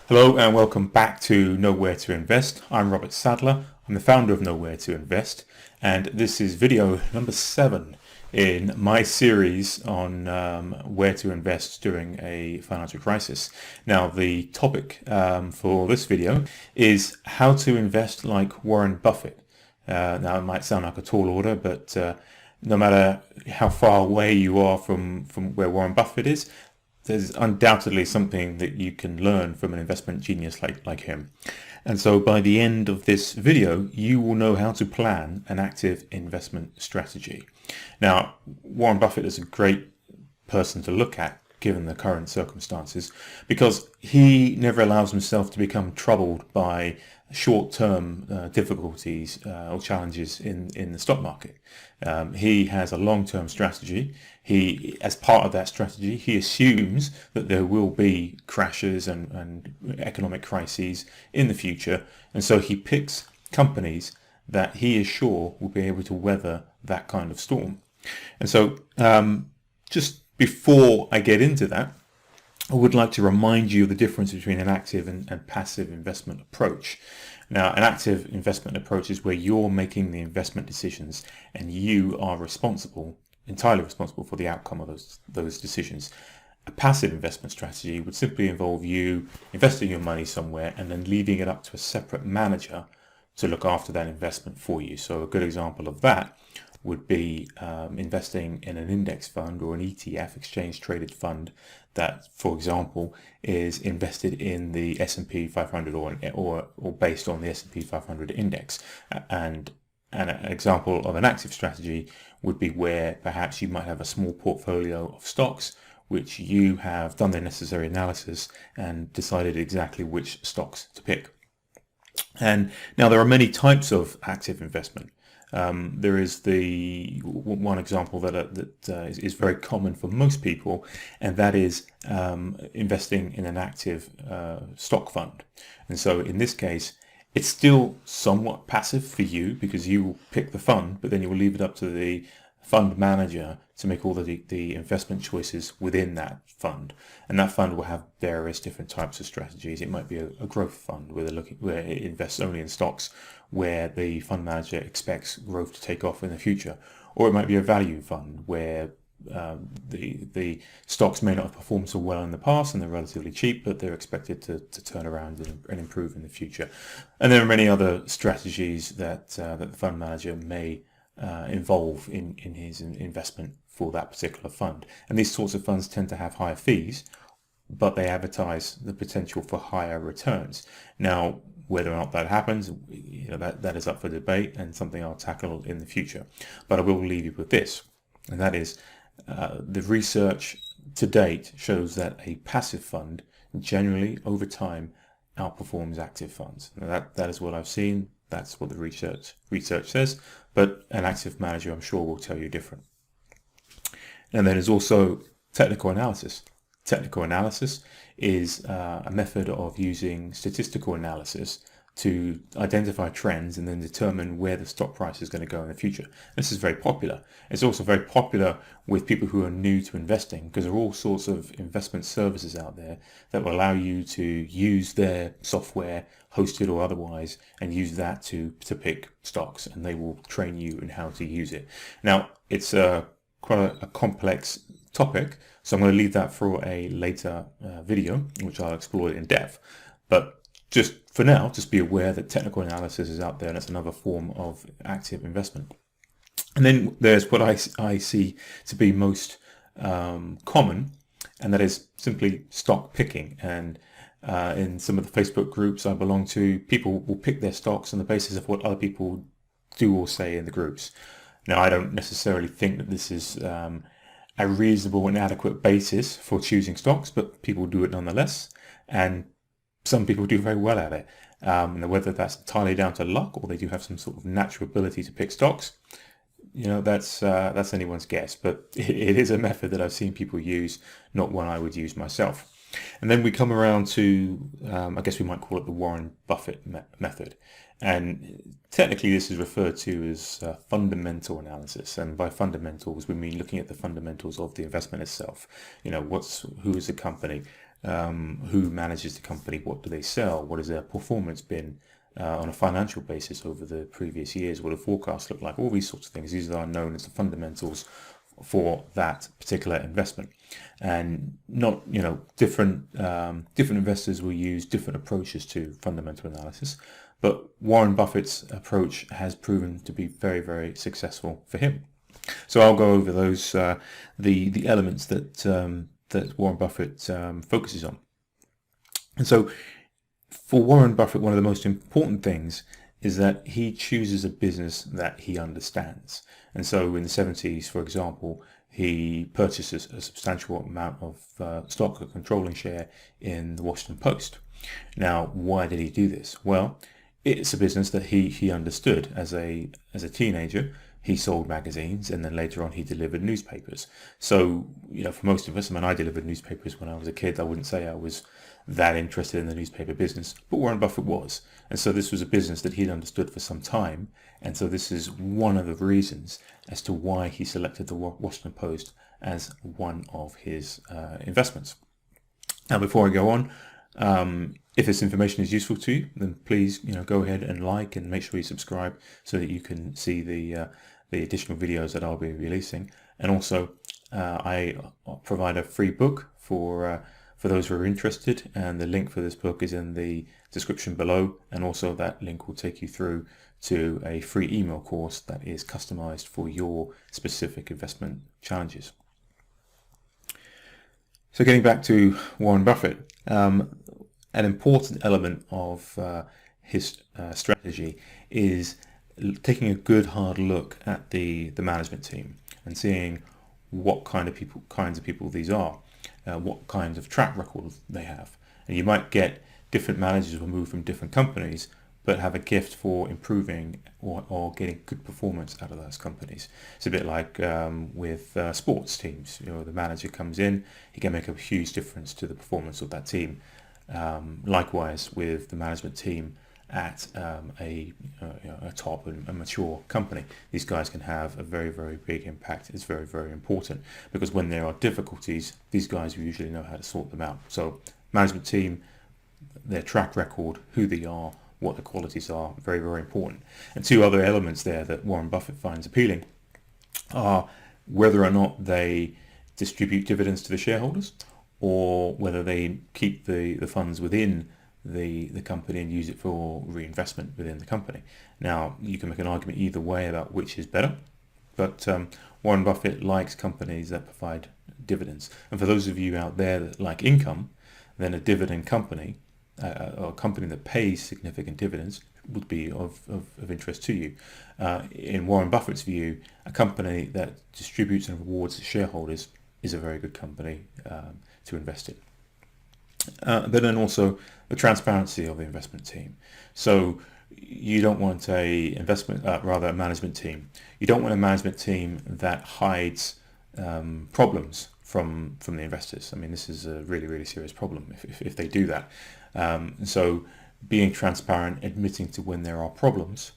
Hello and welcome back to Nowhere to Invest. I'm Robert Sadler. I'm the founder of Nowhere to Invest, and this is video number 7 in my series on where to invest during a financial crisis. Now, the topic for this video is how to invest like Warren Buffett. Now, it might sound like a tall order, but no matter how far away you are from where Warren Buffett is, there's undoubtedly something that you can learn from an investment genius like him. And so by the end of this video, you will know how to plan an active investment strategy. Now, Warren Buffett is a great person to look at given the current circumstances, because he never allows himself to become troubled by short-term difficulties or challenges in the stock market. He has a long-term strategy. As part of that strategy, he assumes that there will be crashes and economic crises in the future, and so he picks companies that he is sure will be able to weather that kind of storm. And so just before I get into that, I would like to remind you of the difference between an active and passive investment approach. Now, an active investment approach is where you're making the investment decisions and you are entirely responsible for the outcome of those decisions. A passive investment strategy would simply involve you investing your money somewhere and then leaving it up to a separate manager to look after that investment for you. So a good example of that would be investing in an index fund or an ETF, exchange traded fund, that, for example, is invested in the S&P 500 or based on the S&P 500 index. And an example of an active strategy would be where perhaps you might have a small portfolio of stocks which you have done the necessary analysis and decided exactly which stocks to pick. And now there are many types of active investment. There is the one example that is very common for most people, and that is investing in an active stock fund. And so in this case, it's still somewhat passive for you because you will pick the fund, but then you will leave it up to the fund manager to make all the investment choices within that fund. And that fund will have various different types of strategies. It might be a growth fund where it invests only in stocks where the fund manager expects growth to take off in the future. Or it might be a value fund where the stocks may not have performed so well in the past and they're relatively cheap, but they're expected to turn around and improve in the future. And there are many other strategies that the fund manager may involve in his investment for that particular fund. And these sorts of funds tend to have higher fees, but they advertise the potential for higher returns. Now, whether or not that happens, that is up for debate and something I'll tackle in the future. But I will leave you with this, and that is the research to date shows that a passive fund generally over time outperforms active funds. Now that is what I've seen. That's what the research says, but an active manager, I'm sure, will tell you different. And then there's also technical analysis. Technical analysis is a method of using statistical analysis to identify trends and then determine where the stock price is going to go in the future. This is very popular. It's also very popular with people who are new to investing, because there are all sorts of investment services out there that will allow you to use their software, hosted or otherwise, and use that to pick stocks, and they will train you in how to use it. Now, it's quite a complex topic, so I'm going to leave that for a later video, which I'll explore it in depth. But just for now, just be aware that technical analysis is out there, and it's another form of active investment. And then there's what I see to be most common, and that is simply stock picking. And in some of the Facebook groups I belong to, people will pick their stocks on the basis of what other people do or say in the groups. Now, I don't necessarily think that this is a reasonable and adequate basis for choosing stocks, but people do it nonetheless, and some people do very well at it. Whether that's entirely down to luck or they do have some sort of natural ability to pick stocks, that's anyone's guess. But it is a method that I've seen people use, not one I would use myself. And then we come around to, I guess we might call it the Warren Buffett method. And technically this is referred to as fundamental analysis. And by fundamentals, we mean looking at the fundamentals of the investment itself. Who is the company? who manages the company, what do they sell, what has their performance been on a financial basis over the previous years, what do forecasts look like, all these sorts of things. These are known as the fundamentals for that particular investment. And not, different investors will use different approaches to fundamental analysis, but Warren Buffett's approach has proven to be very, very successful for him. So I'll go over those the elements that Warren Buffett focuses on. And so for Warren Buffett, one of the most important things is that he chooses a business that he understands. And so in the 70s, for example, he purchases a substantial amount of stock, a controlling share in the Washington Post. Now, why did he do this? Well, it's a business that he understood as a teenager. He sold magazines, and then later on he delivered newspapers. So, for most of us, I delivered newspapers when I was a kid. I wouldn't say I was that interested in the newspaper business, but Warren Buffett was. And so this was a business that he'd understood for some time. And so this is one of the reasons as to why he selected the Washington Post as one of his investments. Now, before I go on, if this information is useful to you, then please, go ahead and like and make sure you subscribe so that you can see the additional videos that I'll be releasing. And also, I provide a free book for those who are interested, and the link for this book is in the description below, and also that link will take you through to a free email course that is customized for your specific investment challenges. So getting back to Warren Buffett, an important element of his strategy is taking a good hard look at the management team and seeing what kinds of people these are, what kinds of track record they have. And you might get different managers removed from different companies, but have a gift for improving or getting good performance out of those companies. It's a bit like with sports teams. The manager comes in, he can make a huge difference to the performance of that team. Likewise with the management team at a top and a mature company. These guys can have a very, very big impact. It's very, very important, because when there are difficulties, these guys usually know how to sort them out. So management team, their track record, who they are, what the qualities are, very, very important. And two other elements there that Warren Buffett finds appealing are whether or not they distribute dividends to the shareholders, or whether they keep the funds within the company and use it for reinvestment within the company. Now, you can make an argument either way about which is better, but Warren Buffett likes companies that provide dividends. And for those of you out there that like income, then a dividend company, or a company that pays significant dividends, would be of interest to you. In Warren Buffett's view, a company that distributes and rewards its shareholders is a very good company to invest in. But then also the transparency of the investment team. So you don't want a management team. You don't want a management team that hides problems from the investors. This is a really, really serious problem if they do that. So being transparent, admitting to when there are problems.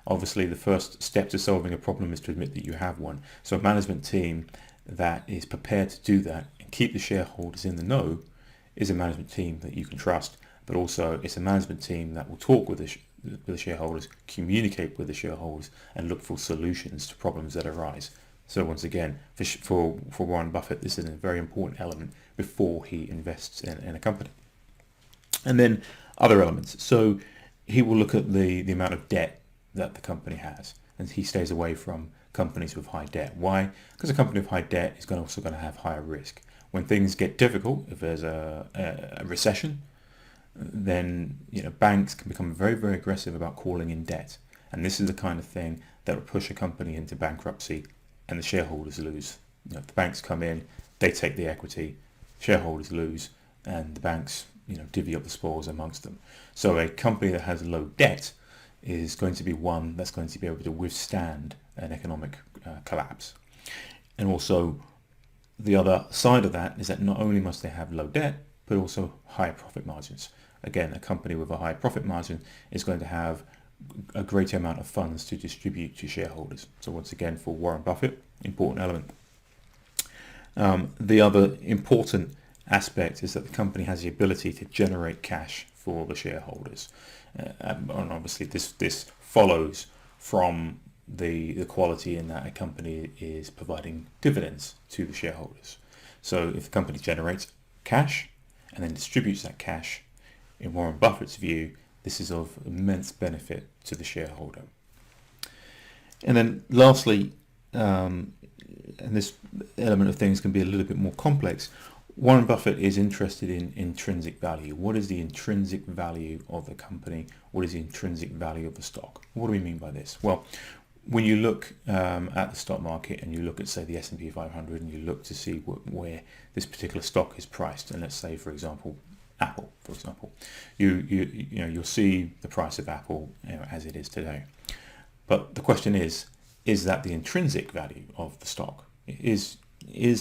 Obviously, the first step to solving a problem is to admit that you have one. So a management team that is prepared to do that and keep the shareholders in the know is a management team that you can trust, but also it's a management team that will talk with the shareholders, communicate with the shareholders, and look for solutions to problems that arise. So once again, for Warren Buffett, this is a very important element before he invests in a company. And then other elements. So he will look at the amount of debt that the company has, and he stays away from companies with high debt. Why? Because a company with high debt is also going to have higher risk. When things get difficult, if there's a recession, then banks can become very, very aggressive about calling in debt. And this is the kind of thing that will push a company into bankruptcy, and the shareholders lose. The banks come in, they take the equity, shareholders lose, and the banks divvy up the spoils amongst them. So a company that has low debt is going to be one that's going to be able to withstand an economic collapse. And also, the other side of that is that not only must they have low debt, but also high profit margins. Again, a company with a high profit margin is going to have a greater amount of funds to distribute to shareholders. So once again, for Warren Buffett, important element. The other important aspect is that the company has the ability to generate cash for the shareholders. And obviously this follows from the quality in that a company is providing dividends to the shareholders. So if the company generates cash and then distributes that cash, in Warren Buffett's view, this is of immense benefit to the shareholder. And then lastly, and this element of things can be a little bit more complex, Warren Buffett is interested in intrinsic value. What is the intrinsic value of the company? What is the intrinsic value of the stock? What do we mean by this? Well, when you look at the stock market and you look at, say, the S&P 500, and you look to see where this particular stock is priced, and let's say, for example, Apple, for example, you'll see the price of Apple, as it is today. But the question is that the intrinsic value of the stock? Is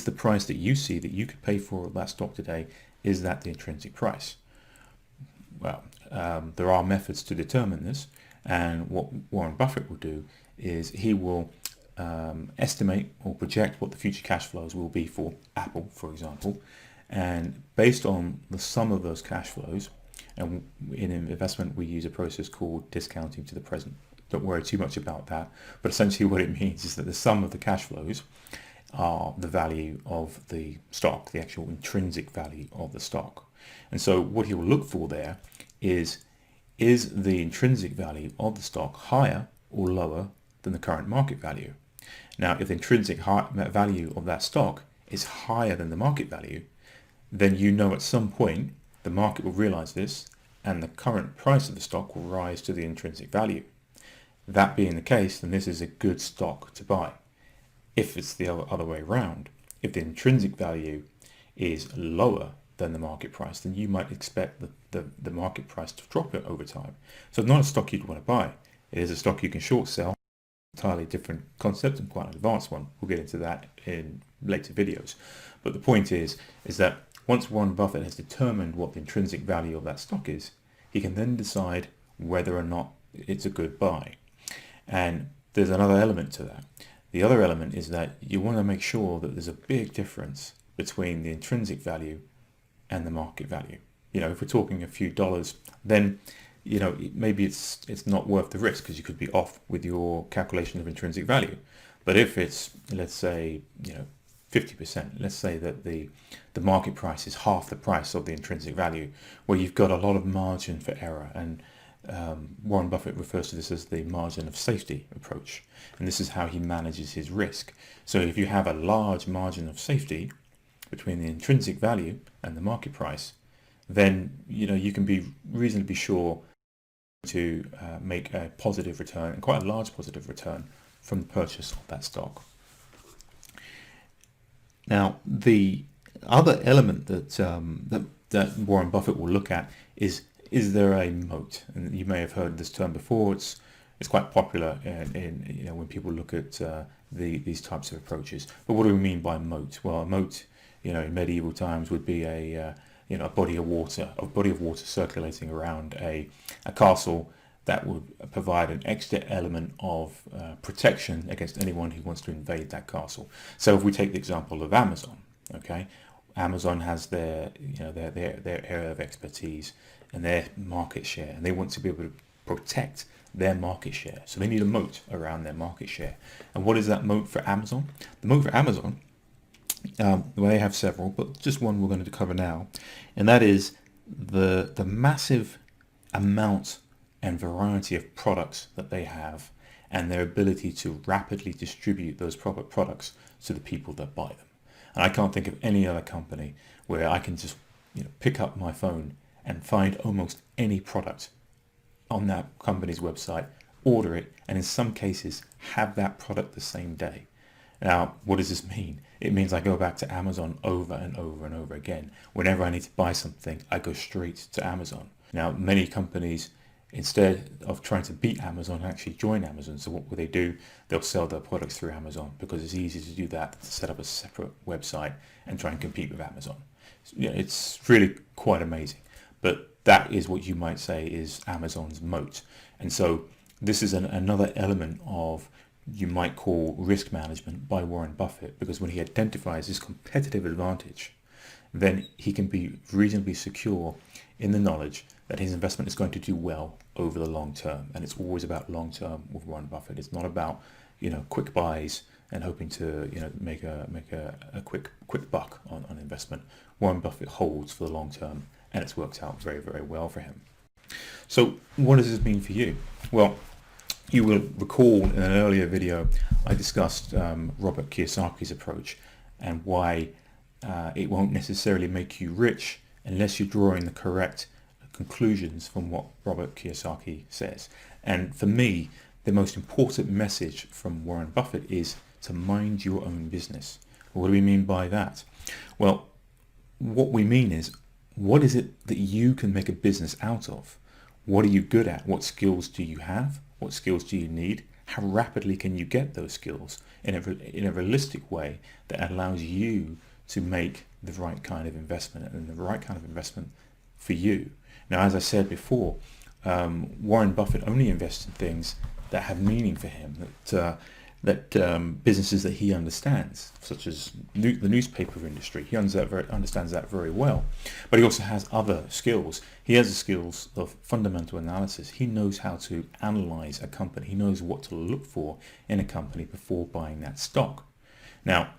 the price that you see that you could pay for that stock today, is that the intrinsic price? Well, there are methods to determine this, and what Warren Buffett will do is he will estimate or project what the future cash flows will be for Apple, for example, and based on the sum of those cash flows, and in investment we use a process called discounting to the present. Don't worry too much about that, but essentially what it means is that the sum of the cash flows are the value of the stock, the actual intrinsic value of the stock. And so what he will look for there is the intrinsic value of the stock higher or lower than the current market value? Now, if the intrinsic value of that stock is higher than the market value, then you know at some point the market will realize this and the current price of the stock will rise to the intrinsic value. That being the case, then this is a good stock to buy. If it's the other way around, if the intrinsic value is lower than the market price, then you might expect the market price to drop it over time. So it's not a stock you'd want to buy. It is a stock you can short sell. Entirely different concept and quite an advanced one. We'll get into that in later videos. But the point is that once Warren Buffett has determined what the intrinsic value of that stock is, he can then decide whether or not it's a good buy. And there's another element to that. The other element is that you want to make sure that there's a big difference between the intrinsic value and the market value. If we're talking a few dollars, then maybe it's not worth the risk because you could be off with your calculation of intrinsic value. But if it's, let's say, 50%, let's say that the market price is half the price of the intrinsic value, where you've got a lot of margin for error. And Warren Buffett refers to this as the margin of safety approach. And this is how he manages his risk. So if you have a large margin of safety between the intrinsic value and the market price, then you can be reasonably sure to make a positive return, and quite a large positive return, from the purchase of that stock. Now, the other element that Warren Buffett will look at is there a moat? And you may have heard this term before. It's quite popular in when people look at these types of approaches. But what do we mean by moat? Well, a moat, in medieval times would be a body of water circulating around a castle that would provide an extra element of protection against anyone who wants to invade that castle. So if we take the example of Amazon, okay, Amazon has their area of expertise and their market share, and they want to be able to protect their market share. So they need a moat around their market share. And what is that moat for Amazon? The moat for Amazon, they have several, but just one we're going to cover now, and that is the massive amount and variety of products that they have, and their ability to rapidly distribute those products to the people that buy them. And I can't think of any other company where I can just pick up my phone and find almost any product on that company's website, order it, and in some cases have that product the same day. Now, what does this mean? It means I go back to Amazon over and over and over again. Whenever I need to buy something, I go straight to Amazon. Now, many companies, instead of trying to beat Amazon, actually join Amazon. So what will they do? They'll sell their products through Amazon, because it's easy to do that, to set up a separate website and try and compete with Amazon. It's really quite amazing. But that is what you might say is Amazon's moat. And so this is another element of, you might call, risk management by Warren Buffett, because when he identifies his competitive advantage then he can be reasonably secure in the knowledge that his investment is going to do well over the long term. And it's always about long term with Warren Buffett. It's not about, quick buys and hoping to, make a quick buck on investment. Warren Buffett holds for the long term, and it's worked out very, very well for him. So what does this mean for you? Well, you will recall in an earlier video I discussed Robert Kiyosaki's approach and why it won't necessarily make you rich unless you're drawing the correct conclusions from what Robert Kiyosaki says. And for me, the most important message from Warren Buffett is to mind your own business. What do we mean by that? Well, what we mean is, what is it that you can make a business out of? What are you good at? What skills do you have? What skills do you need? How rapidly can you get those skills in a realistic way that allows you to make the right kind of investment and the right kind of investment for you? Now, as I said before, Warren Buffett only invests in things that have meaning for him, that businesses that he understands, such as the newspaper industry. He understands that very well. But he also has other skills. He has the skills of fundamental analysis. He knows how to analyze a company. He knows what to look for in a company before buying that stock. Now,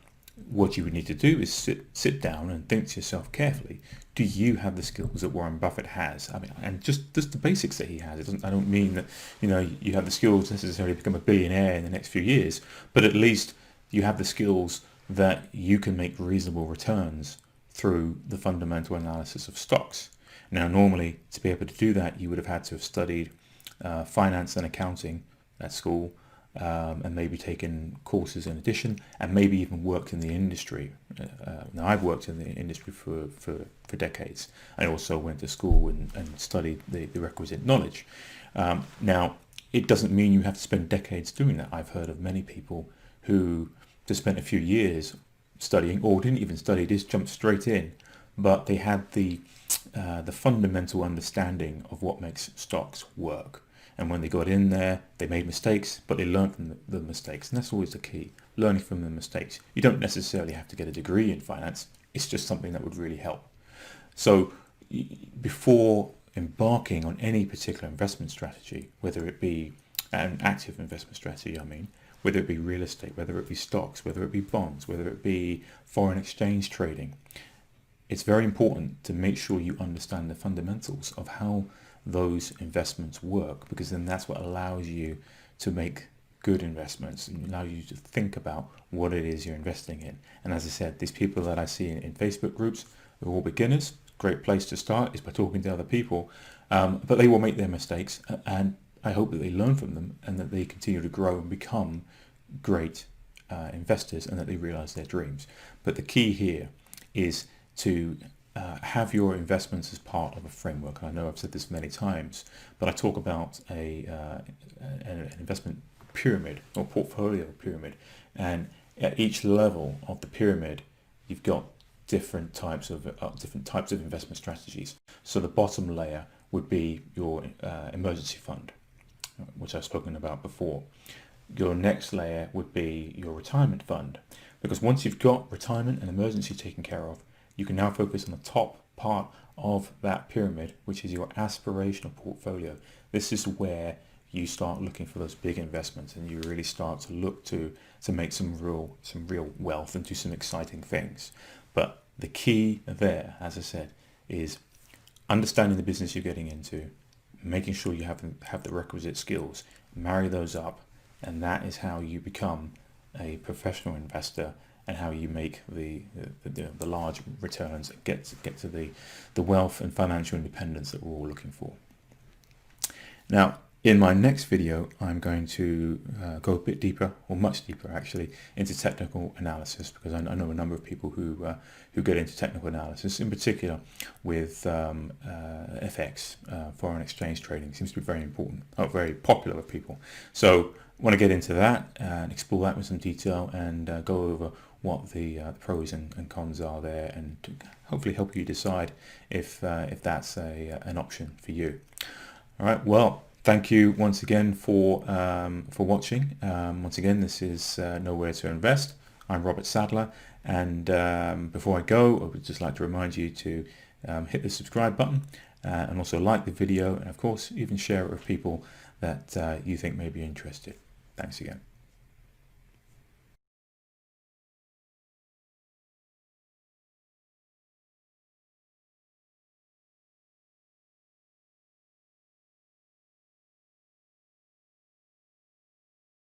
what you would need to do is sit down and think to yourself carefully, do you have the skills that Warren Buffett has? I mean, and just the basics that he has. I don't mean that you have the skills to necessarily become a billionaire in the next few years, but at least you have the skills that you can make reasonable returns through the fundamental analysis of stocks. Now, normally, to be able to do that, you would have had to have studied finance and accounting at school, and maybe taken courses in addition, and maybe even worked in the industry. Now, I've worked in the industry for decades. I also went to school and studied the requisite knowledge. Now, it doesn't mean you have to spend decades doing that. I've heard of many people who just spent a few years studying, or didn't even study, just jumped straight in, but they had the fundamental understanding of what makes stocks work. And when they got in there, they made mistakes, but they learned from the mistakes. And that's always the key, learning from the mistakes. You don't necessarily have to get a degree in finance. It's just something that would really help. So before embarking on any particular investment strategy, whether it be an active investment strategy, whether it be real estate, whether it be stocks, whether it be bonds, whether it be foreign exchange trading, it's very important to make sure you understand the fundamentals of how those investments work, because then that's what allows you to make good investments and allows you to think about what it is you're investing in. And as I said, these people that I see in Facebook groups are all beginners. Great place to start is by talking to other people, but they will make their mistakes, and I hope that they learn from them and that they continue to grow and become great investors, and that they realize their dreams. But the key here is to have your investments as part of a framework. And I know I've said this many times, but I talk about an investment pyramid or portfolio pyramid, and at each level of the pyramid, you've got different types of investment strategies. So the bottom layer would be your emergency fund, which I've spoken about before. Your next layer would be your retirement fund, because once you've got retirement and emergency taken care of, you can now focus on the top part of that pyramid, which is your aspirational portfolio. This is where you start looking for those big investments, and you really start to look to make some real wealth and do some exciting things. But the key there, as I said, is understanding the business you're getting into, making sure you have the requisite skills, marry those up, and that is how you become a professional investor, and how you make the large returns and get to the wealth and financial independence that we're all looking for. Now, in my next video, I'm going to go a bit deeper, or much deeper actually, into technical analysis, because I know a number of people who get into technical analysis, in particular with FX, foreign exchange trading. Seems to be very important, very popular with people. So I want to get into that and explore that with some detail, and go over what the pros and cons are there, and to hopefully help you decide if that's an option for you. All right. Well, thank you once again for watching. Once again, this is Nowhere to Invest. I'm Robert Sadler, And before I go, I would just like to remind you to hit the subscribe button and also like the video, and of course even share it with people that you think may be interested. Thanks again.